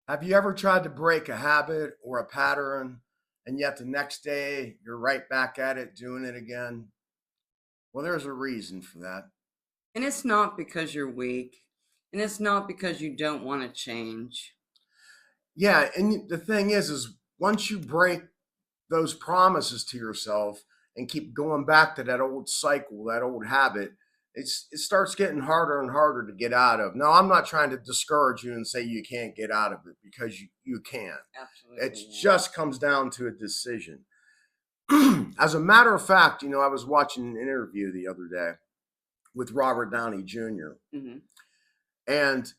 Have you ever tried to break a habit or a pattern, and yet the next day you're right back at it doing it again? Well, there's a reason for that. And it's not because you're weak, and it's not because you don't want to change. Yeah, and the thing is once you break those promises to yourself and keep going back to that old cycle, that old habit, it starts getting harder and harder to get out of. Now, I'm not trying to discourage you and say you can't get out of it because you can. It Absolutely, yeah. just comes down to a decision. As a matter of fact, I was watching an interview the other day with Robert Downey Jr. Hmm. and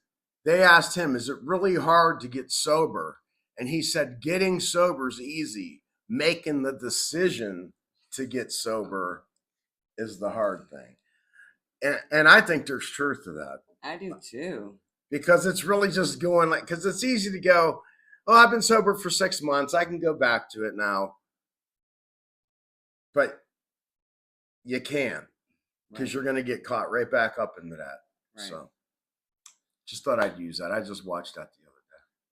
they asked him, "Is it really hard to get sober?" And he said, "Getting sober is easy. Making the decision to get sober is the hard thing." And I think there's truth to that I do too. because it's really just going like, because it's easy to go, "Oh, I've been sober for 6 months. I can go back to it now." But you can't because Right, you're going to get caught right back up into that. right, So just thought I'd use that. I just watched that the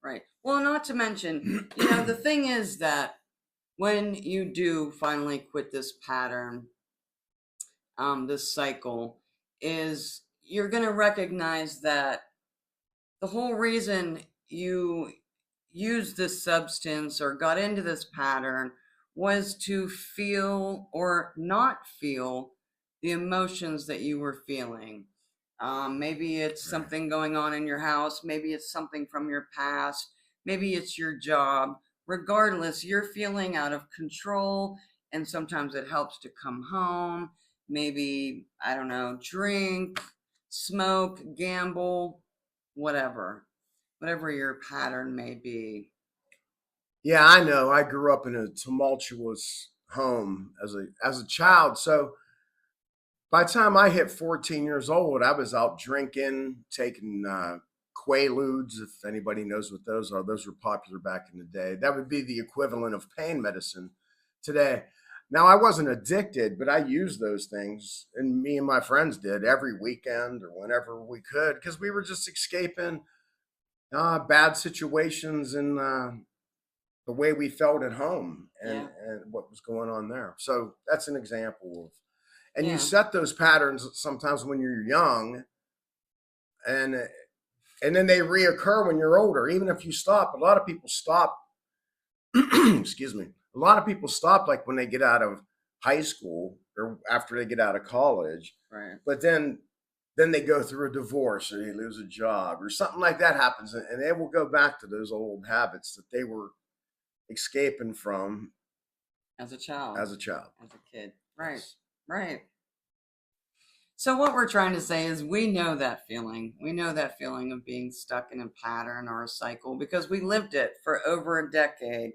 right. Well, not to mention, other the day. thing is that when you do finally quit this pattern, this cycle, is you're going to recognize that the whole reason you used this substance or got into this pattern was to feel or not feel the emotions that you were feeling. Maybe it's Right. something going on in your house, maybe it's something from your past, maybe it's your job. Regardless, you're feeling out of control, and sometimes it helps to come home. Maybe, I don't know, drink, smoke, gamble, whatever your pattern may be. Yeah, I know. I grew up in a tumultuous home as a child. So by the time I hit 14 years old, I was out drinking, taking Quaaludes. If anybody knows what those were popular back in the day. That would be the equivalent of pain medicine today. Now, I wasn't addicted, but I used those things, and me and my friends did every weekend or whenever we could because we were just escaping bad situations and the way we felt at home and Yeah, what was going on there. So that's an example of, and you yeah. set those patterns sometimes when you're young, and and then they reoccur when you're older. Even if you stop, a lot of people stop. Excuse me. A lot of people stop like when they get out of high school or after they get out of college, Right. but then they go through a divorce or they lose a job or something like that happens, and they will go back to those old habits that they were escaping from As a child, as a child. as a kid. Right. Yes. Right. So what we're trying to say is we know that feeling. We know that feeling of being stuck in a pattern or a cycle because we lived it for over a decade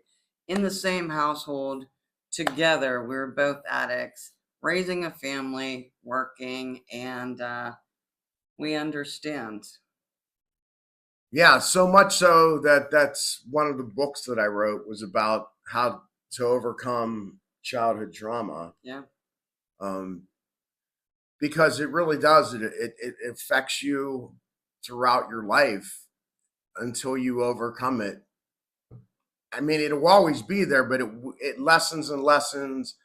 in the same household together. We were both addicts, raising a family, working, and we understand. Yeah, so much so that that's one of the books that I wrote was about how to overcome childhood trauma. Yeah. Um, because it really does. It affects you throughout your life until you overcome it. I mean, it'll always be there, but it lessens and lessens.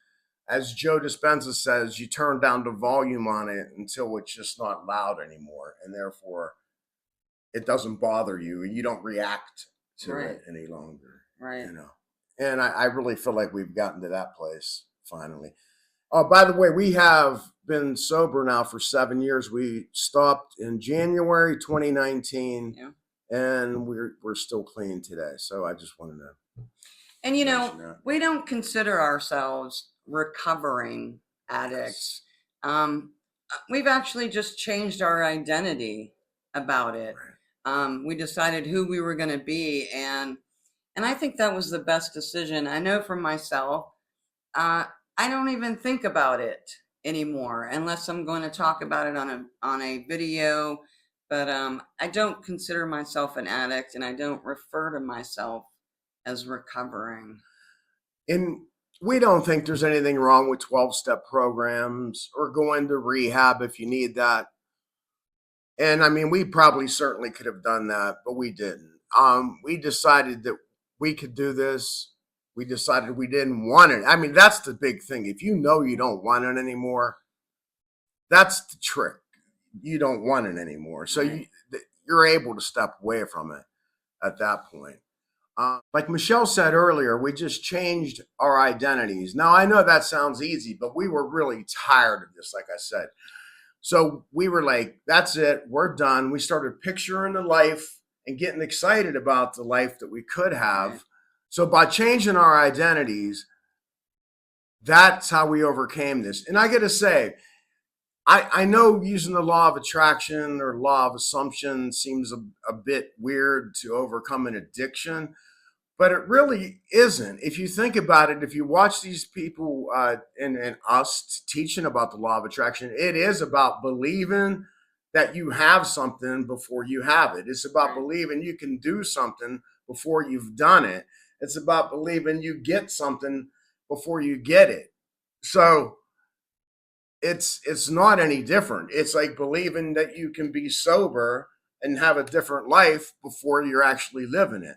As Joe Dispenza says, you turn down the volume on it until it's just not loud anymore, and therefore it doesn't bother you, and you don't react to Right. it any longer. Right. You know, and I really feel like we've gotten to that place finally. Oh, by the way, we have been sober now for 7 years. We stopped in January 2019, Yeah. and we're still clean today. So I just wanted to And mention that. we don't consider ourselves recovering Yes. addicts. We've actually just changed our identity about it. Right. We decided who we were going to be, and I think that was the best decision. I know for myself, uh, I don't even think about it anymore unless I'm going to talk about it on a video. But I don't consider myself an addict, and I don't refer to myself as recovering. And we don't think there's anything wrong with 12-step programs or going to rehab if you need that. And I mean, we probably certainly could have done that, but we didn't. we decided that we could do this. We decided we didn't want it. I mean, that's the big thing. If you know you don't want it anymore, that's the trick. You don't want it anymore. So you're able to step away from it at that point. Like Michelle said earlier, we just changed our identities. Now, I know that sounds easy, but we were really tired of this, like I said. So we were like, that's it. We're done. We started picturing the life and getting excited about the life that we could have. Right. So by changing our identities, that's how we overcame this. And I got to say, I know using the law of attraction or law of assumption seems a bit weird to overcome an addiction, but it really isn't. If you think about it, if you watch these people and us teaching about the law of attraction, it is about believing that you have something before you have it. It's about believing you can do something before you've done it. It's about believing you get something before you get it. So it's not any different. It's like believing that you can be sober and have a different life before you're actually living it.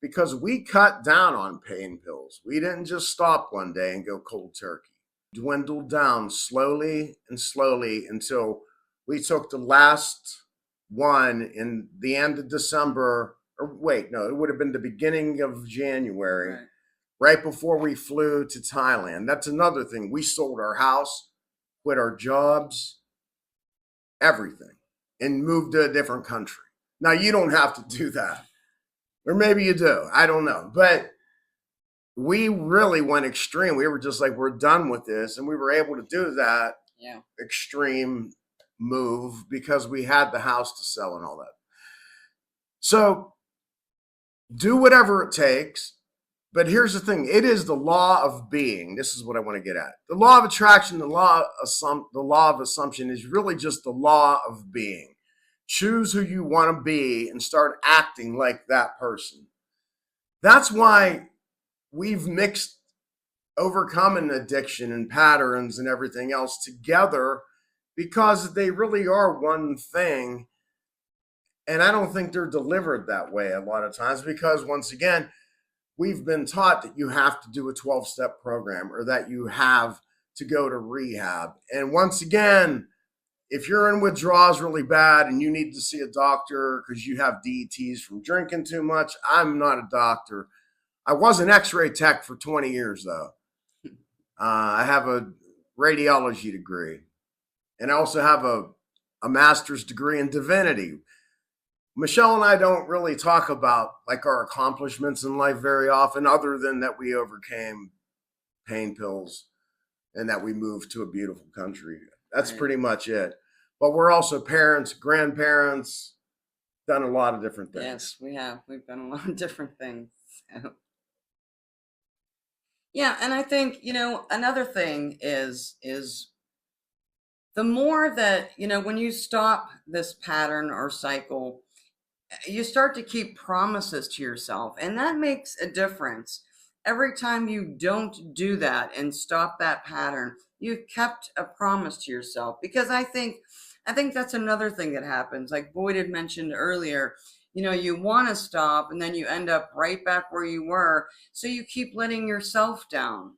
Because we cut down on pain pills. We didn't just stop one day and go cold turkey. Dwindled down slowly and slowly until we took the last one in the end of December, or wait, no, it would have been the beginning of January, right before we flew to Thailand. That's another thing. We sold our house, quit our jobs, everything, and moved to a different country. Now, you don't have to do that. Or maybe you do. I don't know. But we really went extreme. We were just like, we're done with this. And we were able to do that extreme move because we had the house to sell and all that. So do whatever it takes. But here's the thing. It is the law of being. This is what I want to get at. The law of attraction, the law of assumption is really just the law of being. Choose who you want to be and start acting like that person. That's why we've mixed overcoming addiction and patterns and everything else together, because they really are one thing. And I don't think they're delivered that way a lot of times, because once again, we've been taught that you have to do a 12-step program or that you have to go to rehab. And once again, if you're in withdrawals really bad and you need to see a doctor because you have DETs from drinking too much, I'm not a doctor. I was an x-ray tech for 20 years, though. I have a radiology degree. And I also have a master's degree in divinity. Michelle and I don't really talk about like our accomplishments in life very often, other than that we overcame pain pills and that we moved to a beautiful country. That's pretty much it. But we're also parents, grandparents, done a lot of different things. Yes, we have. We've done a lot of different things. So. Yeah, and I think, another thing is the more that, when you stop this pattern or cycle, you start to keep promises to yourself, and that makes a difference. Every time you don't do that and stop that pattern, you've kept a promise to yourself. Because I think that's another thing that happens. Like Boyd had mentioned earlier, you want to stop and then you end up right back where you were. So you keep letting yourself down,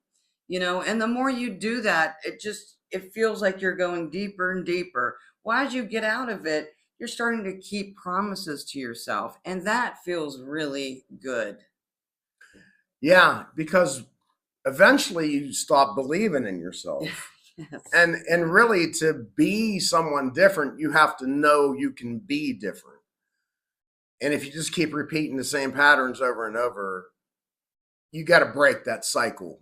and the more you do that, it feels like you're going deeper and deeper. Well, as you get out of it, you're starting to keep promises to yourself, and that feels really good. Yeah, because eventually you stop believing in yourself. Yes. And really, to be someone different, you have to know you can be different. And if you just keep repeating the same patterns over and over, you got to break that cycle,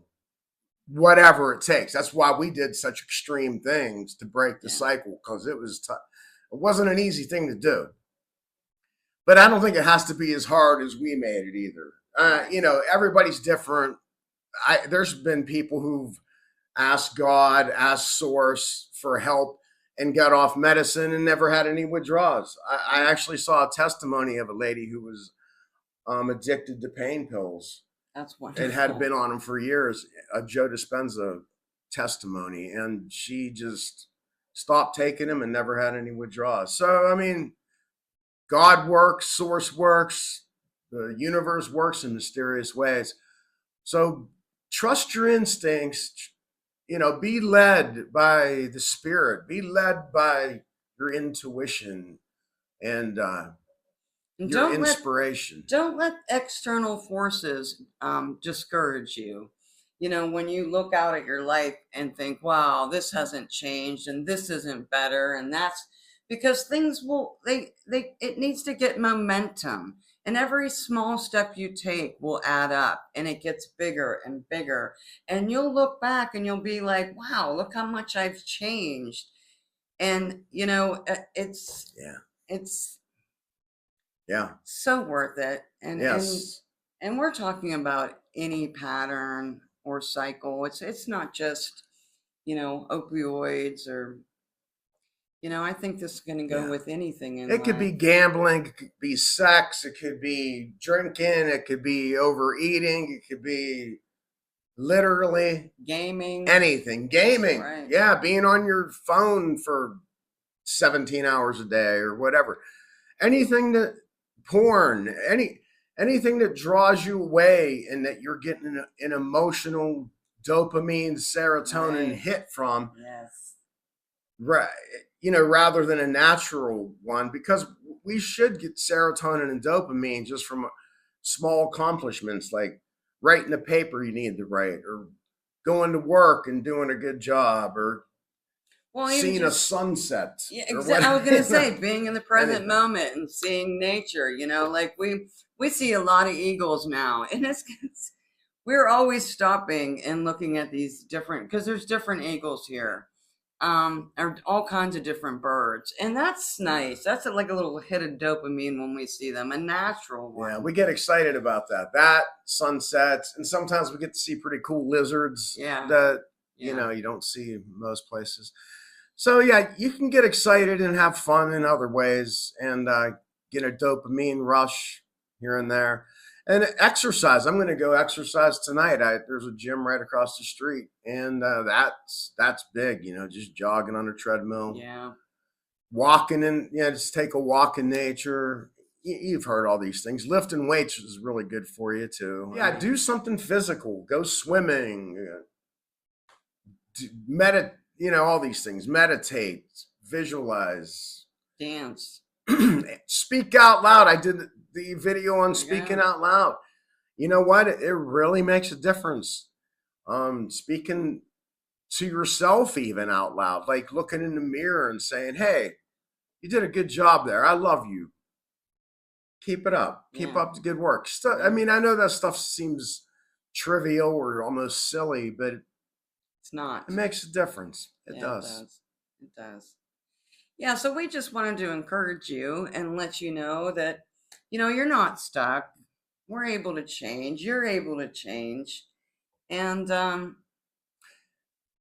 whatever it takes. That's why we did such extreme things to break the cycle, because it was tough. It wasn't an easy thing to do. But I don't think it has to be as hard as we made it either. Everybody's different. There's been people who've asked God, asked Source for help and got off medicine and never had any withdrawals. I actually saw a testimony of a lady who was addicted to pain pills. That's wonderful. And had been on them for years. A Joe Dispenza testimony. And she just stopped taking them and never had any withdrawals. So, I mean, God works, Source works. The universe works in mysterious ways. So trust your instincts, be led by the spirit, be led by your intuition and And your inspiration. don't let external forces discourage you. When you look out at your life and think, wow, this hasn't changed and this isn't better, and that's because things will they it needs to get momentum. And every small step you take will add up and it gets bigger and bigger. And you'll look back and you'll be like, wow, look how much I've changed. And Yeah. it's Yeah. so worth it. And Yes. and we're talking about any pattern or cycle. It's not just, opioids or I think this is going to go Yeah. with anything in It could be life. gambling, it could be sex, it could be drinking, it could be overeating, it could be literally Gaming. anything. Gaming. Right. Yeah, being on your phone for 17 hours a day or whatever. Anything that porn, anything that draws you away and that you're getting an emotional dopamine, serotonin Right. hit from, Yes. right? Rather than a natural one, because we should get serotonin and dopamine just from small accomplishments like writing a paper you need to write, or going to work and doing a good job, or Well, even seeing a just sunset. yeah, Or exactly. I was gonna say whatever. being in the present Anything. moment and seeing nature. Like we see a lot of eagles now, and we're always stopping and looking at these different because there's different eagles here, or all kinds of different birds, and that's nice. That's like a little hit of dopamine when we see them, a natural one. Yeah, we get excited about that. That sunsets, and sometimes we get to see pretty cool lizards Yeah. that Yeah. you don't see in most places. So yeah, you can get excited and have fun in other ways, and get a dopamine rush here and there. And exercise. I'm going to go exercise tonight. There's a gym right across the street, and that's big. Just jogging on a treadmill, Yeah. walking in. Just take a walk in nature. You've heard all these things. Lifting weights is really good for you too. Yeah, Right. do something physical. Go swimming. Meditate. All these things. Meditate. Visualize. Dance. Speak out loud. I did the video on There you speaking go. out loud. You know what? It really makes a difference. Speaking to yourself even out loud, like looking in the mirror and saying, "Hey, you did a good job there. I love you. Keep it up. Keep Yeah. up the good work." I mean, I know that stuff seems trivial or almost silly, but It's not. it makes a difference. It Yeah, does. It does. Yeah, so we just wanted to encourage you and let you know that, you're not stuck. We're able to change. You're able to change. And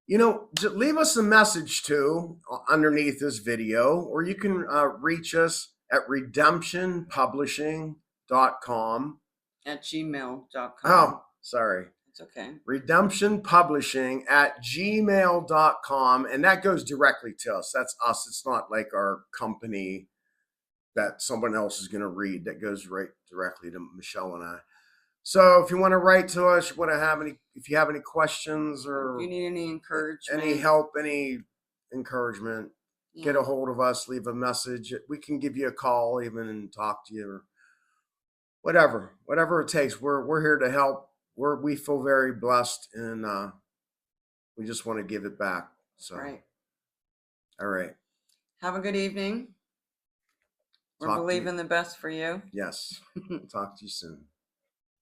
Leave us a message too underneath this video, or you can reach us at redemptionpublishing.com. at gmail.com. Oh, sorry. It's okay. Redemptionpublishing@gmail.com. And that goes directly to us. That's us. It's not like our company that someone else is going to read. That goes right directly to Michelle and I. So if you want to write to us, if you have any questions, or If you need any encouragement, any help, any encouragement, yeah. get a hold of us, leave a message. We can give you a call even and talk to you, or whatever it takes. We're here to help. We feel very blessed, and we just want to give it back. So, Right. All right. Have a good evening. We're believing the best for you. Yes. Talk to you soon.